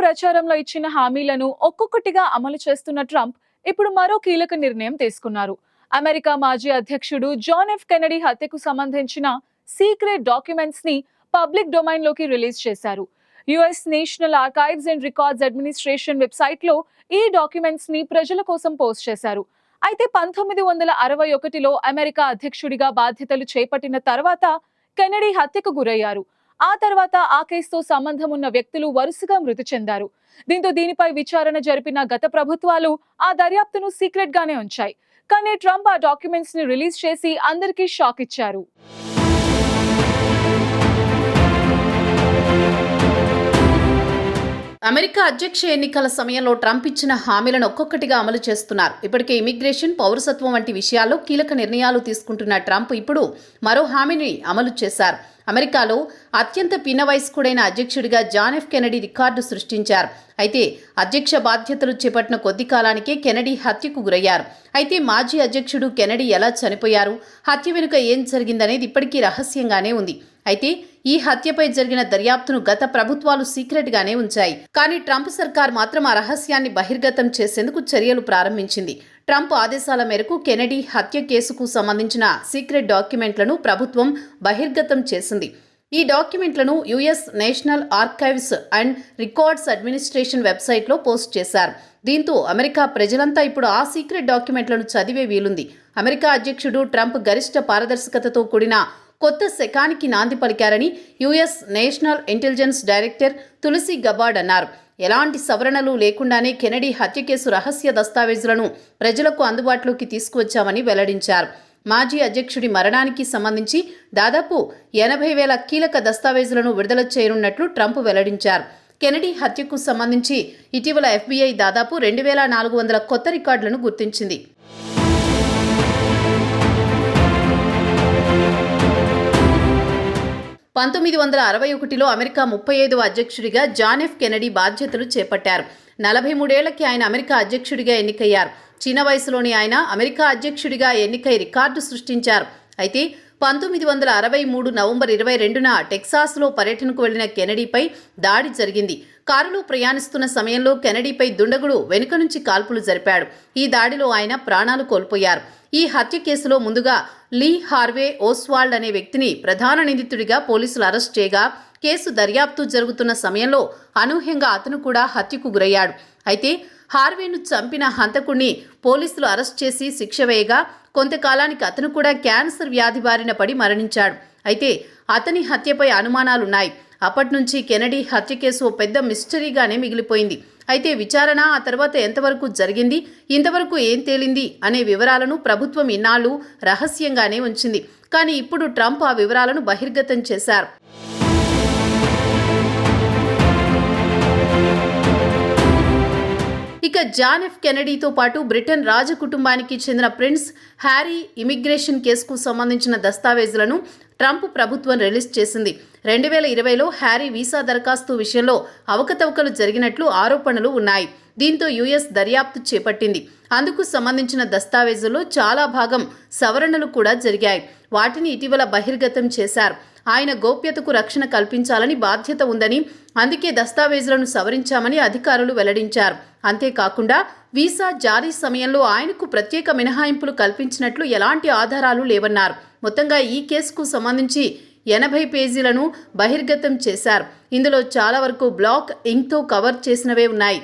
ప్రచారంలో ఇచ్చిన హామీలను ఒక్కొక్కటిగా అమలు చేస్తున్న ట్రంప్ ఇప్పుడు మరో కీలక నిర్ణయం తీసుకున్నారు. అమెరికా మాజీ అధ్యక్షుడు జాన్ ఎఫ్ కెనడీ హత్యకు సంబంధించిన సీక్రెట్ డాక్యుమెంట్స్ ని పబ్లిక్ డొమైన్ లోకి రిలీజ్ చేశారు. US national archives and records administration website లో ఈ డాక్యుమెంట్స్ ని ప్రజల కోసం పోస్ట్ చేశారు. అయితే 1961లో అమెరికా అధ్యక్షుడిగా బాధ్యతలు చేపట్టిన తర్వాత కెనడీ హత్యకు గురయ్యారు. ఆ తర్వాత ఆ కేసుతో సంబంధం ఉన్న వ్యక్తులు వరుసగా మృతి చెందారు. దీనిపై విచారణ జరిపిన గత ప్రభుత్వాలు ఆ దర్యాప్తును సీక్రెట్ గానే ఉంచాయి. కానీ ట్రంప్ ఆ డాక్యుమెంట్స్ ని రిలీజ్ చేసి అందరికీ షాక్ ఇచ్చారు. అమెరికా అధ్యక్ష ఎన్నికల సమయంలో ట్రంప్ ఇచ్చిన హామీలను ఒక్కొక్కటిగా అమలు చేస్తున్నారు. ఇప్పటికే ఇమిగ్రేషన్, పౌరసత్వం వంటి విషయాల్లో కీలక నిర్ణయాలు తీసుకుంటున్న ట్రంప్ ఇప్పుడు మరో హామీని అమలు చేశారు. అమెరికాలో అత్యంత పిన్న వయస్కుడైన అధ్యక్షుడిగా జాన్ ఎఫ్ కెనడీ రికార్డు సృష్టించారు. అయితే అధ్యక్ష బాధ్యతలు చేపట్టిన కొద్ది కాలానికే కెనడీ హత్యకు గురయ్యారు. అయితే మాజీ అధ్యక్షుడు కెనడీ ఎలా చనిపోయారు, హత్య వెనుక ఏం జరిగిందనేది ఇప్పటికీ రహస్యంగానే ఉంది. అయితే ఈ హత్యపై జరిగిన దర్యాప్తును గత ప్రభుత్వాలు సీక్రెట్ గానే ఉంచాయి. కానీ ట్రంప్ సర్కార్ మాత్రం ఆ రహస్యాన్ని బహిర్గతం చేసేందుకు చర్యలు ప్రారంభించింది. ట్రంప్ ఆదేశాల మేరకు కెనడీ హత్య కేసుకు సంబంధించిన సీక్రెట్ డాక్యుమెంట్లను ప్రభుత్వం బహిర్గతం చేసింది. ఈ డాక్యుమెంట్లను US national archives and records administration వెబ్సైట్లో పోస్ట్ చేశారు. దీంతో అమెరికా ప్రజలంతా ఇప్పుడు ఆ సీక్రెట్ డాక్యుమెంట్లను చదివే వీలుంది. అమెరికా అధ్యక్షుడు ట్రంప్ గరిష్ట పారదర్శకతతో కూడిన కొత్త శకానికి నాంది పలికారని US national intelligence director Tulsi Gabbard అన్నారు. ఎలాంటి సవరణలు లేకుండానే కెనడీ హత్య కేసు రహస్య దస్తావేజులను ప్రజలకు అందుబాటులోకి తీసుకువచ్చామని వెల్లడించారు. మాజీ అధ్యక్షుడి మరణానికి సంబంధించి దాదాపు 80,000 కీలక దస్తావేజులను విడుదల చేయనున్నట్లు ట్రంప్ వెల్లడించారు. కెనడీ హత్యకు సంబంధించి ఇటీవల FBI దాదాపు 2,400 కొత్త రికార్డులను గుర్తించింది. (1961) అమెరికా 35వ అధ్యక్షుడిగా జాన్ ఎఫ్ కెనడీ బాధ్యతలు చేపట్టారు. 43 ఏళ్లకి ఆయన అమెరికా అధ్యక్షుడిగా ఎన్నికయ్యారు. చిన్న వయసులోని ఆయన అమెరికా అధ్యక్షుడిగా ఎన్నికై రికార్డు సృష్టించారు. అయితే 1963 నవంబర్ 22న టెక్సాస్లో పర్యటనకు వెళ్లిన కెనడీపై దాడి జరిగింది. కారులో ప్రయాణిస్తున్న సమయంలో కెనడీపై దుండగుడు వెనుక నుంచి కాల్పులు జరిపాడు. ఈ దాడిలో ఆయన ప్రాణాలు కోల్పోయారు. ఈ హత్య కేసులో ముందుగా లీ హార్వే ఓస్వాల్డ్ అనే వ్యక్తిని ప్రధాన నిందితుడిగా పోలీసులు అరెస్ట్ చేయగా, కేసు దర్యాప్తు జరుగుతున్న సమయంలో అనూహ్యంగా అతను కూడా హత్యకు గురయ్యాడు. అయితే హార్వేను చంపిన హంతకుడిని పోలీసులు అరెస్ట్ చేసి శిక్ష వేయగా, కొంతకాలానికి అతను కూడా క్యాన్సర్ వ్యాధి బారిన పడి మరణించాడు. అయితే అతని హత్యపై అనుమానాలున్నాయి. అప్పటి నుంచి కెనడీ హత్య కేసు ఓ పెద్ద మిస్టరీగానే మిగిలిపోయింది. అయితే విచారణ ఆ తర్వాత ఎంతవరకు జరిగింది, ఇంతవరకు ఏం తేలింది అనే వివరాలను ప్రభుత్వం ఇన్నాళ్లు రహస్యంగానే ఉంచింది. కానీ ఇప్పుడు ట్రంప్ ఆ వివరాలను బహిర్గతం చేశారు. ఇక జాన్ ఎఫ్ కెనడీతో పాటు బ్రిటన్ రాజకుటుంబానికి చెందిన ప్రిన్స్ హ్యారీ ఇమిగ్రేషన్ కేసుకు సంబంధించిన దస్తావేజులను ట్రంప్ ప్రభుత్వం రిలీజ్ చేసింది. 2020లో హ్యారీ వీసా దరఖాస్తు విషయంలో అవకతవకలు జరిగినట్లు ఆరోపణలు ఉన్నాయి. దీంతో యుఎస్ దర్యాప్తు చేపట్టింది. అందుకు సంబంధించిన దస్తావేజుల్లో చాలా భాగం సవరణలు కూడా జరిగాయి. వాటిని ఇటీవల బహిర్గతం చేశారు. ఆయన గోప్యతకు రక్షణ కల్పించాలని బాధ్యత ఉందని, అందుకే దస్తావేజులను సవరించామని అధికారులు వెల్లడించారు. అంతేకాకుండా వీసా జారీ సమయంలో ఆయనకు ప్రత్యేక మినహాయింపులు కల్పించినట్లు ఎలాంటి ఆధారాలు లేవన్నారు. మొత్తంగా ఈ కేసుకు సంబంధించి 80 పేజీలను బహిర్గతం చేశారు. ఇందులో చాలా వరకు బ్లాక్ ఇంక్తో కవర్ చేసినవే ఉన్నాయి.